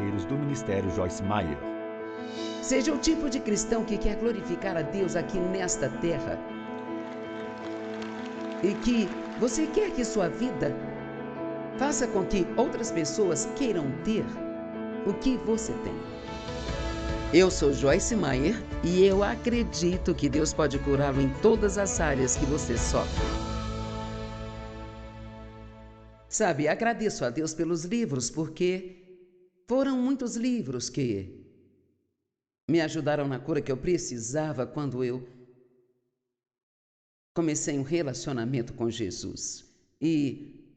parceiros do Ministério Joyce Meyer. Seja o tipo de cristão que quer glorificar a Deus aqui nesta terra e que você quer que sua vida faça com que outras pessoas queiram ter o que você tem. Eu sou Joyce Meyer e eu acredito que Deus pode curá-lo em todas as áreas que você sofre. Sabe, agradeço a Deus pelos livros, porque foram muitos livros que me ajudaram na cura que eu precisava quando eu comecei um relacionamento com Jesus. E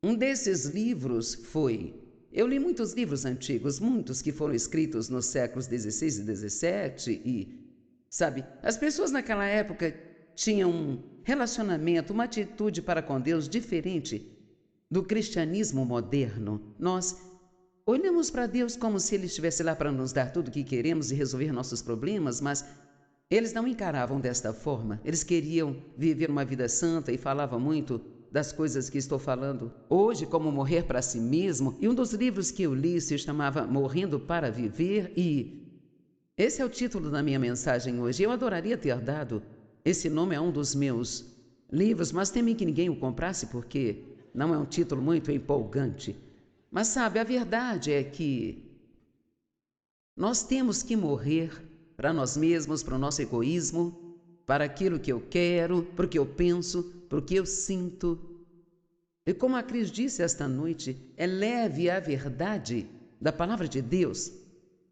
um desses livros foi... Eu li muitos livros antigos, muitos que foram escritos nos séculos XVI e XVII e, sabe, as pessoas naquela época tinham um relacionamento, uma atitude para com Deus diferente do cristianismo moderno. Nós olhamos para Deus como se Ele estivesse lá para nos dar tudo o que queremos e resolver nossos problemas, mas eles não encaravam desta forma. Eles queriam viver uma vida santa e falavam muito das coisas que estou falando hoje, como morrer para si mesmo. E um dos livros que eu li se chamava Morrendo para Viver, e esse é o título da minha mensagem hoje. Eu adoraria ter dado esse nome a um dos meus livros, mas temi que ninguém o comprasse porque não é um título muito empolgante. Mas sabe, a verdade é que nós temos que morrer para nós mesmos, para o nosso egoísmo, para aquilo que eu quero, para o que eu penso, para o que eu sinto. E como a Cris disse esta noite, eleve a verdade da palavra de Deus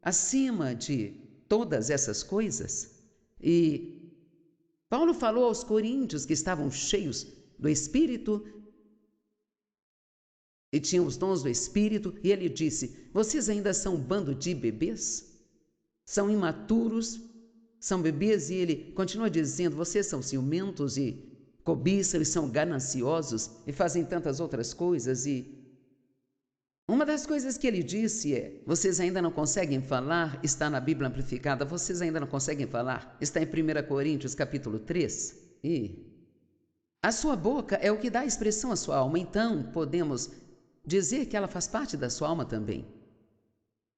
acima de todas essas coisas. E Paulo falou aos coríntios que estavam cheios do Espírito e tinham os dons do Espírito, e ele disse: vocês ainda são um bando de bebês? São imaturos, são bebês? E ele continua dizendo: vocês são ciumentos e cobiçam e são gananciosos e fazem tantas outras coisas. E uma das coisas que ele disse é: vocês ainda não conseguem falar, está na Bíblia Amplificada, vocês ainda não conseguem falar, está em 1 Coríntios capítulo 3. E a sua boca é o que dá expressão à sua alma, então podemos dizer que ela faz parte da sua alma também.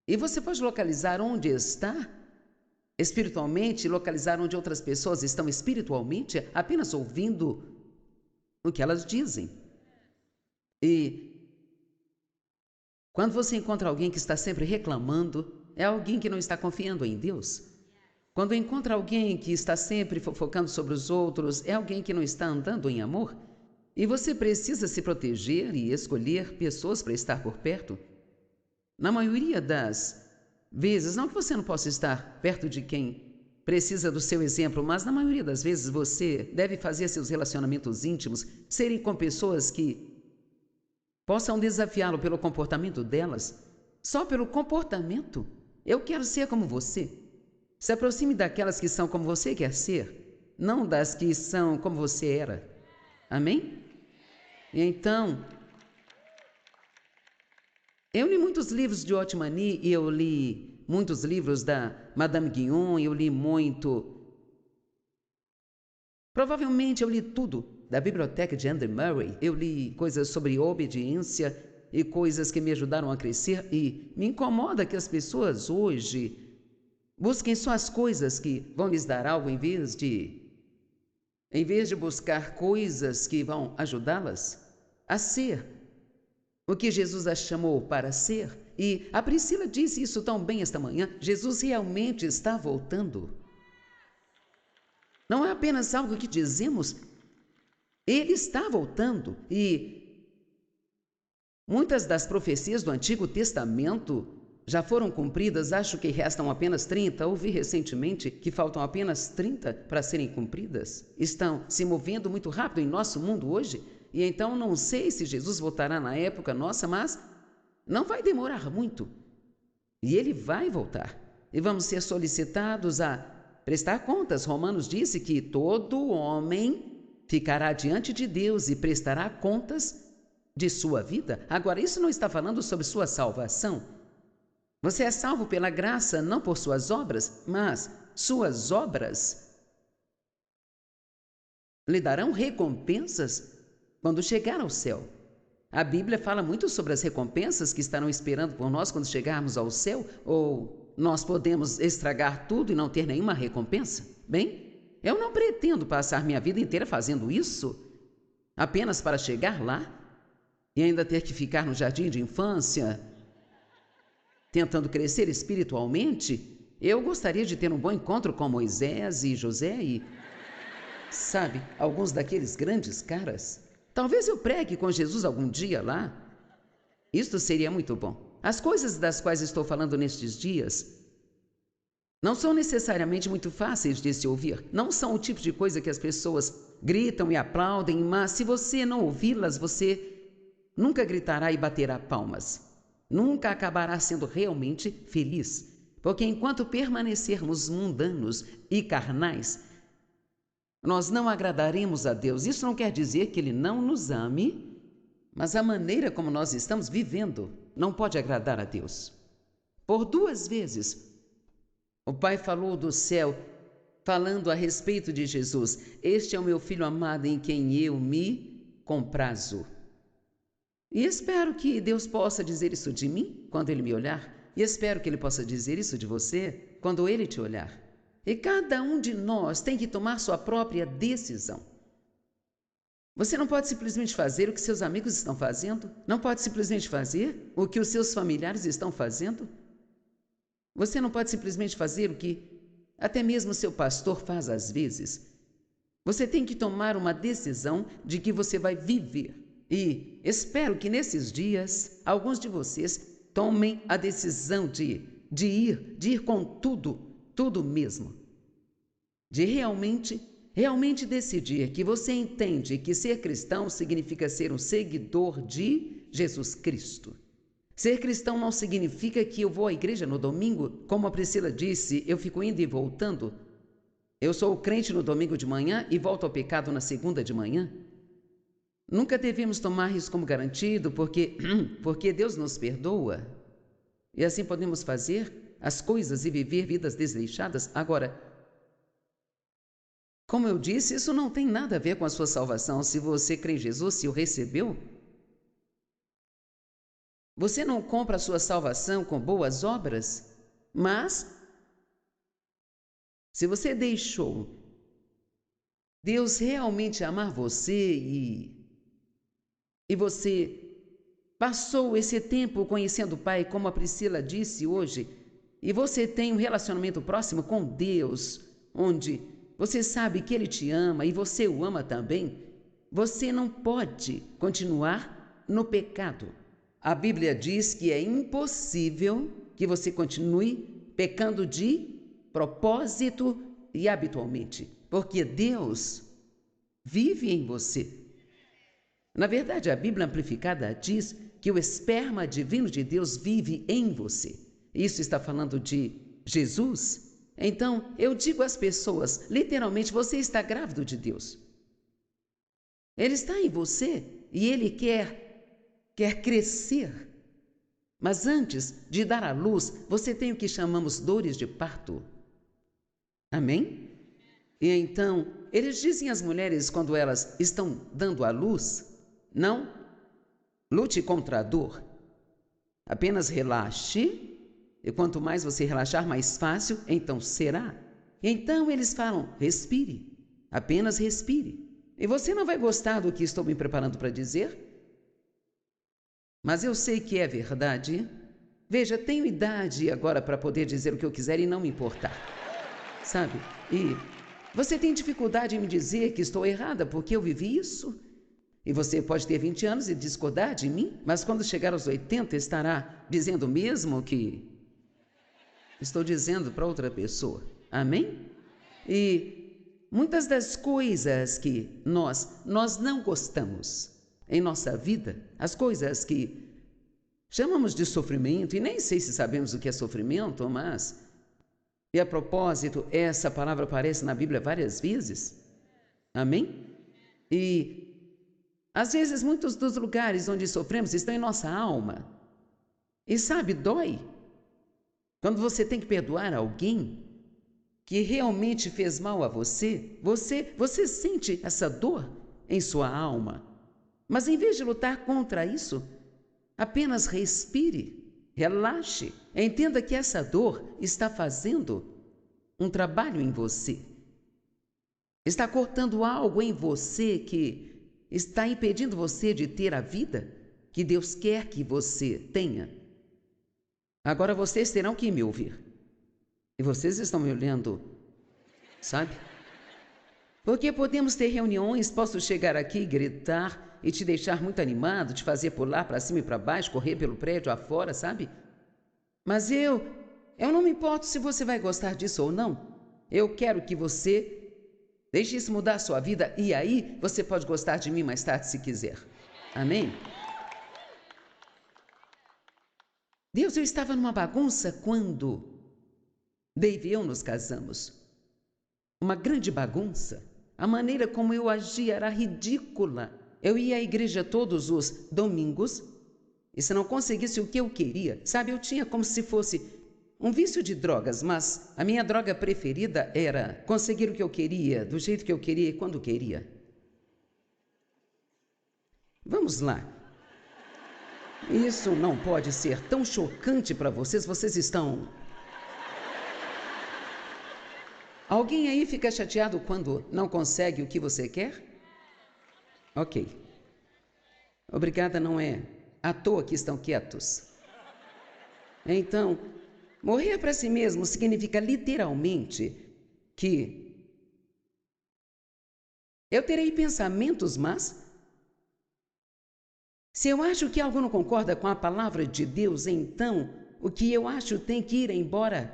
E você pode localizar onde está espiritualmente, localizar onde outras pessoas estão espiritualmente, apenas ouvindo o que elas dizem. E quando você encontra alguém que está sempre reclamando, é alguém que não está confiando em Deus. Quando encontra alguém que está sempre fofocando sobre os outros, é alguém que não está andando em amor. E você precisa se proteger e escolher pessoas para estar por perto. Na maioria das vezes, não que você não possa estar perto de quem precisa do seu exemplo, mas na maioria das vezes você deve fazer seus relacionamentos íntimos serem com pessoas que possam desafiá-lo pelo comportamento delas. Só pelo comportamento. Eu quero ser como você. Se aproxime daquelas que são como você quer ser, não das que são como você era. Amém? Então, eu li muitos livros de Otmani e eu li muitos livros da Madame Guyon, eu li muito. Provavelmente eu li tudo da biblioteca de Andy Murray. Eu li coisas sobre obediência e coisas que me ajudaram a crescer, e me incomoda que as pessoas hoje busquem só as coisas que vão lhes dar algo em vez de buscar coisas que vão ajudá-las a ser o que Jesus a chamou para ser. E a Priscila disse isso tão bem esta manhã: Jesus realmente está voltando. Não é apenas algo que dizemos, Ele está voltando. E muitas das profecias do Antigo Testamento já foram cumpridas. Acho que restam apenas 30. Ouvi recentemente que faltam apenas 30 para serem cumpridas. Estão se movendo muito rápido em nosso mundo hoje. E então não sei se Jesus voltará na época nossa, mas não vai demorar muito. E Ele vai voltar. E vamos ser solicitados a prestar contas. Romanos disse que todo homem ficará diante de Deus e prestará contas de sua vida. Agora, isso não está falando sobre sua salvação. Você é salvo pela graça, não por suas obras, mas suas obras lhe darão recompensas quando chegar ao céu. A Bíblia fala muito sobre as recompensas que estarão esperando por nós quando chegarmos ao céu, ou nós podemos estragar tudo e não ter nenhuma recompensa? Bem, eu não pretendo passar minha vida inteira fazendo isso apenas para chegar lá e ainda ter que ficar no jardim de infância, tentando crescer espiritualmente. Eu gostaria de ter um bom encontro com Moisés e José e, sabe, alguns daqueles grandes caras. Talvez eu pregue com Jesus algum dia lá. Isto seria muito bom. As coisas das quais estou falando nestes dias não são necessariamente muito fáceis de se ouvir. Não são o tipo de coisa que as pessoas gritam e aplaudem, mas se você não ouvi-las, você nunca gritará e baterá palmas. Nunca acabará sendo realmente feliz. Porque enquanto permanecermos mundanos e carnais, nós não agradaremos a Deus. Isso não quer dizer que Ele não nos ame, mas a maneira como nós estamos vivendo não pode agradar a Deus. Por 2 vezes, o Pai falou do céu, falando a respeito de Jesus. Este é o meu Filho amado em quem eu me comprazo. E espero que Deus possa dizer isso de mim quando Ele me olhar. E espero que Ele possa dizer isso de você quando Ele te olhar. E cada um de nós tem que tomar sua própria decisão. Você não pode simplesmente fazer o que seus amigos estão fazendo. Não pode simplesmente fazer o que os seus familiares estão fazendo. Você não pode simplesmente fazer o que até mesmo seu pastor faz às vezes. Você tem que tomar uma decisão de que você vai viver. E espero que nesses dias, alguns de vocês tomem a decisão de ir com tudo mesmo. De realmente decidir que você entende que ser cristão significa ser um seguidor de Jesus Cristo. Ser cristão não significa que eu vou à igreja no domingo, como a Priscila disse, eu fico indo e voltando. Eu sou crente no domingo de manhã e volto ao pecado na segunda de manhã. Nunca devemos tomar isso como garantido, porque Deus nos perdoa. E assim podemos fazer as coisas e viver vidas desleixadas. Agora, como eu disse, isso não tem nada a ver com a sua salvação. Se você crê em Jesus, se o recebeu, você não compra a sua salvação com boas obras, mas se você deixou Deus realmente amar você e você passou esse tempo conhecendo o Pai, como a Priscila disse hoje, e você tem um relacionamento próximo com Deus, onde você sabe que Ele te ama e você o ama também, você não pode continuar no pecado. A Bíblia diz que é impossível que você continue pecando de propósito e habitualmente, porque Deus vive em você. Na verdade, a Bíblia Amplificada diz que o esperma divino de Deus vive em você. Isso está falando de Jesus. Então, eu digo às pessoas, literalmente, você está grávido de Deus. Ele está em você e Ele quer crescer. Mas antes de dar à luz, você tem o que chamamos dores de parto. Amém? E então, eles dizem às mulheres quando elas estão dando à luz, não lute contra a dor, apenas relaxe, e quanto mais você relaxar, mais fácil, então será. Então eles falam, respire, apenas respire. E você não vai gostar do que estou me preparando para dizer, mas eu sei que é verdade. Veja, tenho idade agora para poder dizer o que eu quiser e não me importar, sabe? E você tem dificuldade em me dizer que estou errada porque eu vivi isso? E você pode ter 20 anos e discordar de mim, mas quando chegar aos 80 estará dizendo o mesmo que estou dizendo para outra pessoa. Amém? E muitas das coisas que nós não gostamos em nossa vida, as coisas que chamamos de sofrimento, e nem sei se sabemos o que é sofrimento, mas... E a propósito, essa palavra aparece na Bíblia várias vezes. Amém? E às vezes muitos dos lugares onde sofremos estão em nossa alma. E sabe, dói. Quando você tem que perdoar alguém que realmente fez mal a você, você sente essa dor em sua alma. Mas em vez de lutar contra isso, apenas respire, relaxe, entenda que essa dor está fazendo um trabalho em você. Está cortando algo em você que está impedindo você de ter a vida que Deus quer que você tenha. Agora vocês terão que me ouvir. E vocês estão me olhando, sabe? Porque podemos ter reuniões, posso chegar aqui, gritar e te deixar muito animado, te fazer pular para cima e para baixo, correr pelo prédio afora, sabe? Mas eu não me importo se você vai gostar disso ou não. Eu quero que você deixe isso mudar a sua vida e aí você pode gostar de mim mais tarde se quiser. Amém? Deus, eu estava numa bagunça quando Dave e eu nos casamos. Uma grande bagunça. A maneira como eu agia era ridícula. Eu ia à igreja todos os domingos e se não conseguisse o que eu queria, sabe, eu tinha como se fosse um vício de drogas, mas a minha droga preferida era conseguir o que eu queria, do jeito que eu queria e quando queria. Vamos lá. Isso não pode ser tão chocante para vocês, vocês estão... Alguém aí fica chateado quando não consegue o que você quer? Ok. Obrigada, não é à toa que estão quietos. Então, morrer para si mesmo significa literalmente que eu terei pensamentos, mas se eu acho que algo não concorda com a palavra de Deus, então o que eu acho tem que ir embora.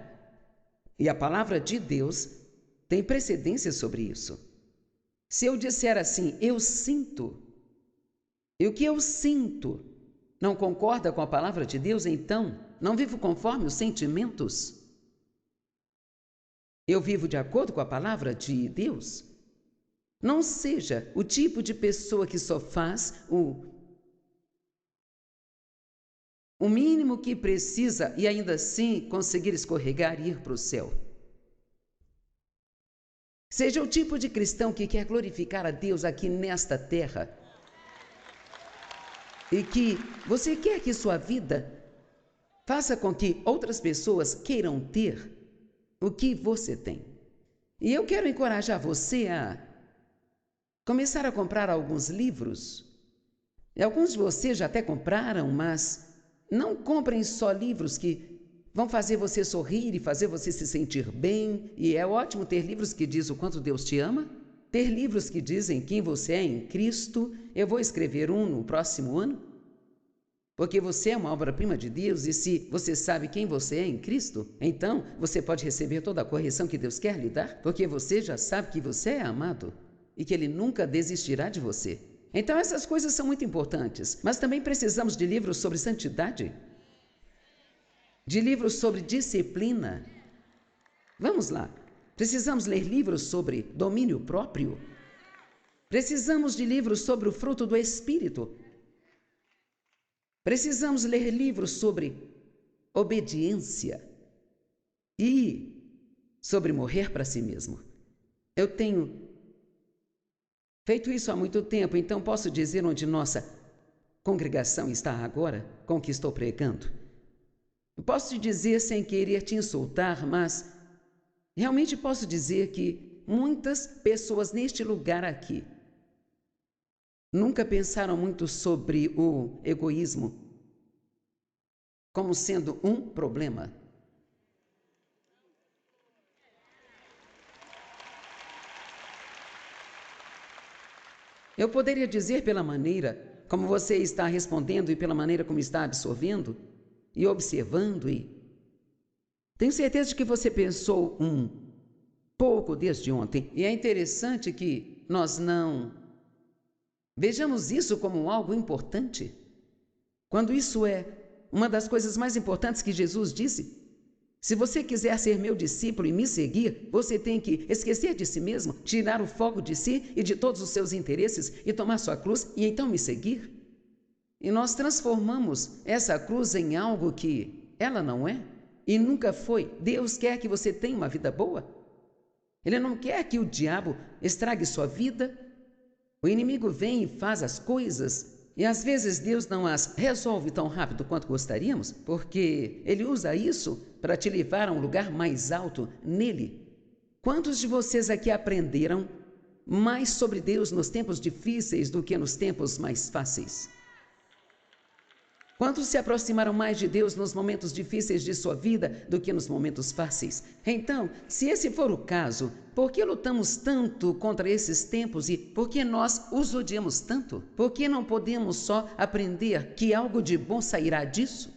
E a palavra de Deus tem precedência sobre isso. Se eu disser assim, eu sinto, e o que eu sinto não concorda com a palavra de Deus, então não vivo conforme os sentimentos. Eu vivo de acordo com a palavra de Deus. Não seja o tipo de pessoa que só faz o mínimo que precisa e ainda assim conseguir escorregar e ir para o céu. Seja o tipo de cristão que quer glorificar a Deus aqui nesta terra. E que você quer que sua vida faça com que outras pessoas queiram ter o que você tem. E eu quero encorajar você a começar a comprar alguns livros. E alguns de vocês já até compraram, mas não comprem só livros que vão fazer você sorrir e fazer você se sentir bem. E é ótimo ter livros que dizem o quanto Deus te ama. Ter livros que dizem quem você é em Cristo. Eu vou escrever um no próximo ano. Porque você é uma obra-prima de Deus e se você sabe quem você é em Cristo, então você pode receber toda a correção que Deus quer lhe dar, porque você já sabe que você é amado e que Ele nunca desistirá de você. Então essas coisas são muito importantes, mas também precisamos de livros sobre santidade, de livros sobre disciplina. Vamos lá. Precisamos ler livros sobre domínio próprio. Precisamos de livros sobre o fruto do Espírito. Precisamos ler livros sobre obediência e sobre morrer para si mesmo. Eu tenho feito isso há muito tempo, então posso dizer onde nossa congregação está agora com o que estou pregando. Posso te dizer sem querer te insultar, mas realmente posso dizer que muitas pessoas neste lugar aqui nunca pensaram muito sobre o egoísmo como sendo um problema. Eu poderia dizer pela maneira como você está respondendo e pela maneira como está absorvendo e observando e tenho certeza de que você pensou um pouco desde ontem. E é interessante que nós não vejamos isso como algo importante, quando isso é uma das coisas mais importantes que Jesus disse. Se você quiser ser meu discípulo e me seguir, você tem que esquecer de si mesmo, tirar o foco de si e de todos os seus interesses e tomar sua cruz e então me seguir. E nós transformamos essa cruz em algo que ela não é e nunca foi. Deus quer que você tenha uma vida boa. Ele não quer que o diabo estrague sua vida. O inimigo vem e faz as coisas, e às vezes Deus não as resolve tão rápido quanto gostaríamos, porque Ele usa isso para te levar a um lugar mais alto nele. Quantos de vocês aqui aprenderam mais sobre Deus nos tempos difíceis do que nos tempos mais fáceis? Quantos se aproximaram mais de Deus nos momentos difíceis de sua vida do que nos momentos fáceis? Então, se esse for o caso, por que lutamos tanto contra esses tempos e por que nós os odiamos tanto? Por que não podemos só aprender que algo de bom sairá disso?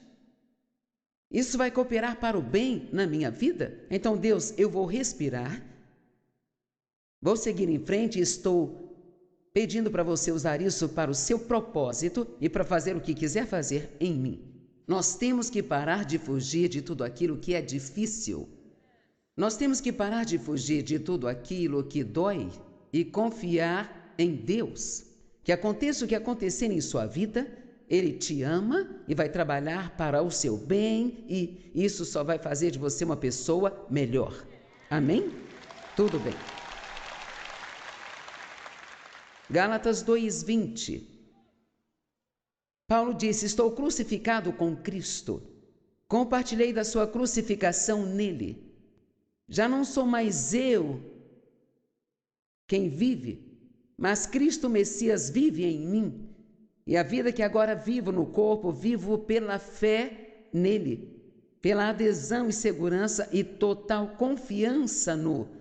Isso vai cooperar para o bem na minha vida? Então, Deus, eu vou respirar, vou seguir em frente e estou pedindo para você usar isso para o seu propósito e para fazer o que quiser fazer em mim. Nós temos que parar de fugir de tudo aquilo que é difícil. Nós temos que parar de fugir de tudo aquilo que dói e confiar em Deus. Que aconteça o que acontecer em sua vida, Ele te ama e vai trabalhar para o seu bem e isso só vai fazer de você uma pessoa melhor. Amém? Tudo bem. Gálatas 2:20. Paulo disse: estou crucificado com Cristo. Compartilhei da sua crucificação nele. Já não sou mais eu quem vive, mas Cristo Messias vive em mim. E a vida que agora vivo no corpo, vivo pela fé nele, pela adesão e segurança e total confiança no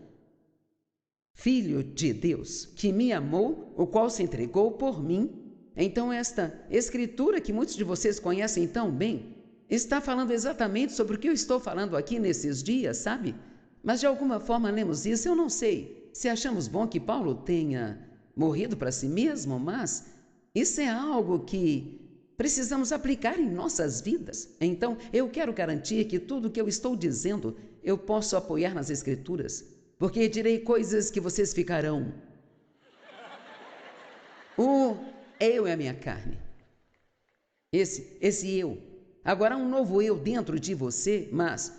Filho de Deus, que me amou, o qual se entregou por mim. Então esta escritura que muitos de vocês conhecem tão bem, está falando exatamente sobre o que eu estou falando aqui nesses dias, sabe? Mas de alguma forma lemos isso, eu não sei se achamos bom que Paulo tenha morrido para si mesmo, mas isso é algo que precisamos aplicar em nossas vidas. Então eu quero garantir que tudo o que eu estou dizendo, eu posso apoiar nas escrituras. Porque direi coisas que vocês ficarão. O eu é a minha carne. Esse eu. Agora há um novo eu dentro de você, mas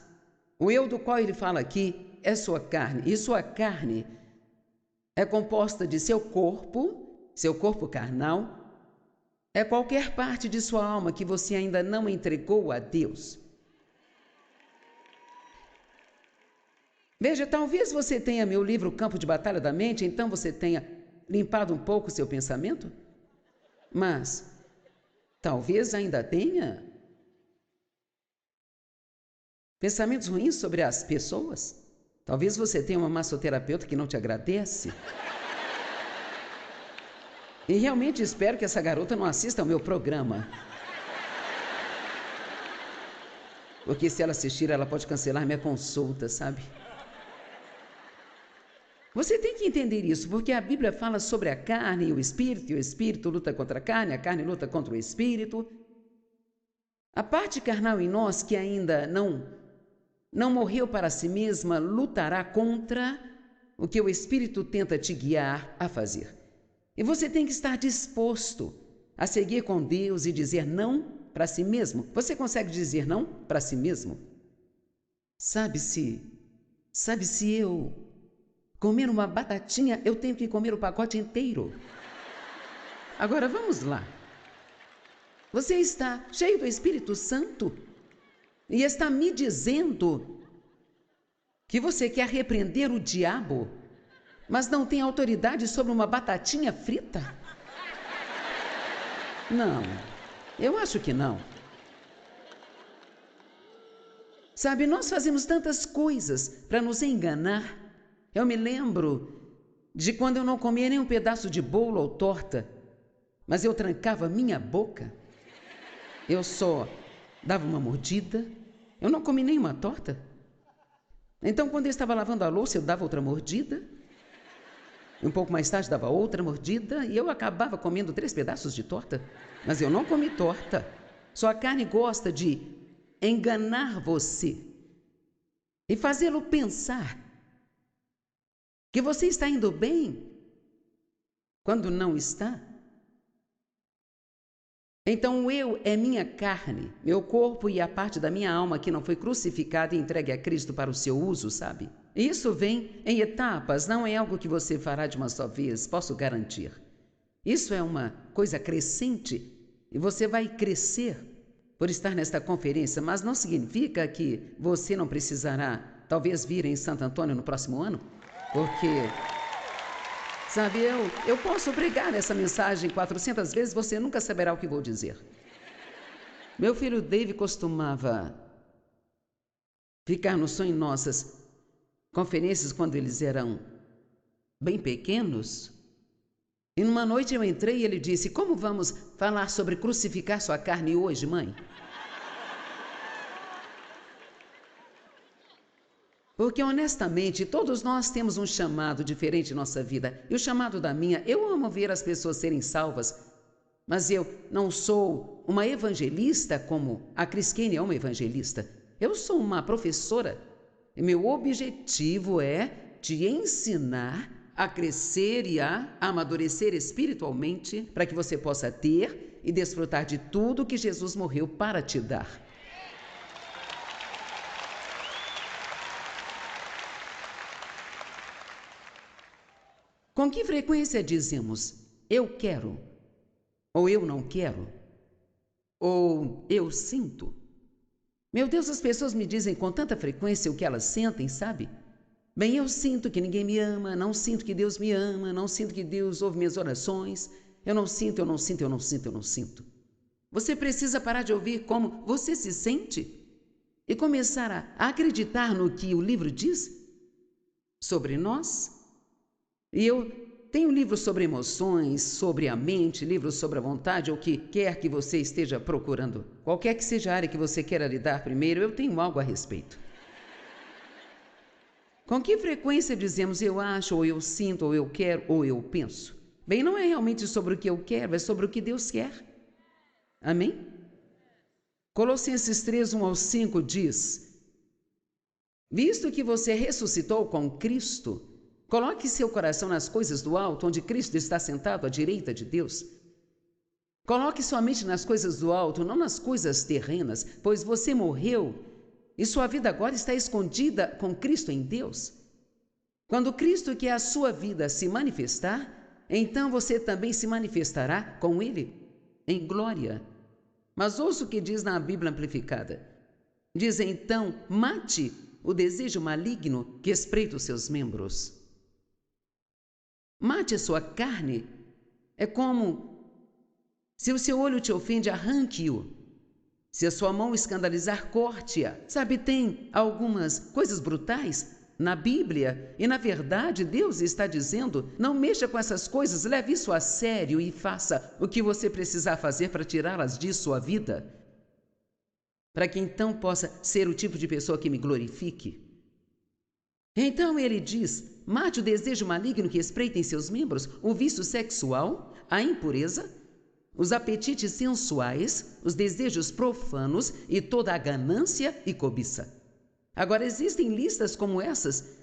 o eu do qual ele fala aqui é sua carne. E sua carne é composta de seu corpo carnal, é qualquer parte de sua alma que você ainda não entregou a Deus. Veja, talvez você tenha meu livro Campo de Batalha da Mente, então você tenha limpado um pouco o seu pensamento, mas talvez ainda tenha pensamentos ruins sobre as pessoas. Talvez você tenha uma massoterapeuta que não te agradece. E realmente espero que essa garota não assista ao meu programa. Porque se ela assistir, ela pode cancelar minha consulta, sabe? Você tem que entender isso, porque a Bíblia fala sobre a carne e o espírito luta contra a carne luta contra o espírito. A parte carnal em nós que ainda não morreu para si mesma, lutará contra o que o espírito tenta te guiar a fazer. E você tem que estar disposto a seguir com Deus e dizer não para si mesmo. Você consegue dizer não para si mesmo? Sabe se eu comer uma batatinha, eu tenho que comer o pacote inteiro. Agora vamos lá. Você está cheio do Espírito Santo e está me dizendo que você quer repreender o diabo, mas não tem autoridade sobre uma batatinha frita? Não, eu acho que não. Sabe, nós fazemos tantas coisas para nos enganar. Eu me lembro de quando eu não comia nem um pedaço de bolo ou torta, mas eu trancava minha boca. Eu só dava uma mordida. Eu não comi nenhuma torta. Então, quando eu estava lavando a louça, eu dava outra mordida. Um pouco mais tarde, dava outra mordida e eu acabava comendo 3 pedaços de torta. Mas eu não comi torta. Sua carne gosta de enganar você e fazê-lo pensar que você está indo bem quando não está. Então o eu é minha carne, meu corpo e a parte da minha alma que não foi crucificada e entregue a Cristo para o seu uso, sabe? Isso vem em etapas, não é algo que você fará de uma só vez, posso garantir. Isso é uma coisa crescente e você vai crescer por estar nesta conferência, mas não significa que você não precisará, talvez, vir em Santo Antônio no próximo ano, porque, sabe, eu posso pregar essa mensagem 400 vezes, você nunca saberá o que vou dizer. Meu filho Dave costumava ficar no sonho em nossas conferências quando eles eram bem pequenos. E numa noite eu entrei e ele disse: como vamos falar sobre crucificar sua carne hoje, mãe? Porque, honestamente, todos nós temos um chamado diferente em nossa vida. E o chamado da minha, eu amo ver as pessoas serem salvas, mas eu não sou uma evangelista como a Cris Kane é uma evangelista. Eu sou uma professora. E meu objetivo é te ensinar a crescer e a amadurecer espiritualmente para que você possa ter e desfrutar de tudo que Jesus morreu para te dar. Com que frequência dizemos eu quero, ou eu não quero, ou eu sinto? Meu Deus, as pessoas me dizem com tanta frequência o que elas sentem, sabe? Bem, eu sinto que ninguém me ama, não sinto que Deus me ama, não sinto que Deus ouve minhas orações, eu não sinto, eu não sinto, eu não sinto, eu não sinto. Você precisa parar de ouvir como você se sente e começar a acreditar no que o livro diz sobre nós. E eu tenho livros sobre emoções, sobre a mente, livros sobre a vontade, ou o que quer que você esteja procurando. Qualquer que seja a área que você queira lidar primeiro, eu tenho algo a respeito. Com que frequência dizemos eu acho, ou eu sinto, ou eu quero, ou eu penso? Bem, não é realmente sobre o que eu quero, é sobre o que Deus quer. Amém? Colossenses 3, 1 ao 5 diz: visto que você ressuscitou com Cristo, coloque seu coração nas coisas do alto, onde Cristo está sentado à direita de Deus. Coloque sua mente nas coisas do alto, não nas coisas terrenas, pois você morreu e sua vida agora está escondida com Cristo em Deus. Quando Cristo, que é a sua vida, se manifestar, então você também se manifestará com Ele em glória. Mas ouça o que diz na Bíblia Amplificada. Diz então: mate o desejo maligno que espreita os seus membros. Mate a sua carne. É como se o seu olho te ofende, arranque-o. Se a sua mão escandalizar, corte-a. Sabe, tem algumas coisas brutais na Bíblia e, na verdade, Deus está dizendo: não mexa com essas coisas, leve isso a sério e faça o que você precisar fazer para tirá-las de sua vida, para que então possa ser o tipo de pessoa que me glorifique. Então ele diz: mate o desejo maligno que espreita em seus membros, o vício sexual, a impureza, os apetites sensuais, os desejos profanos e toda a ganância e cobiça. Agora, existem listas como essas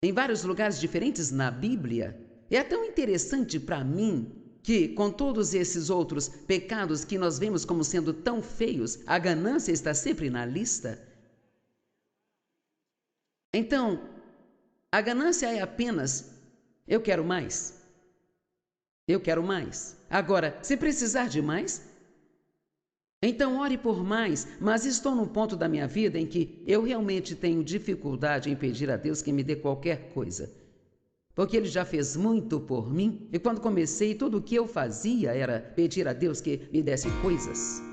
em vários lugares diferentes na Bíblia. É tão interessante para mim que, com todos esses outros pecados que nós vemos como sendo tão feios, a ganância está sempre na lista. Então, a ganância é apenas eu quero mais. Eu quero mais. Agora, se precisar de mais, então ore por mais, mas estou num ponto da minha vida em que eu realmente tenho dificuldade em pedir a Deus que me dê qualquer coisa. Porque Ele já fez muito por mim, e quando comecei, tudo o que eu fazia era pedir a Deus que me desse coisas.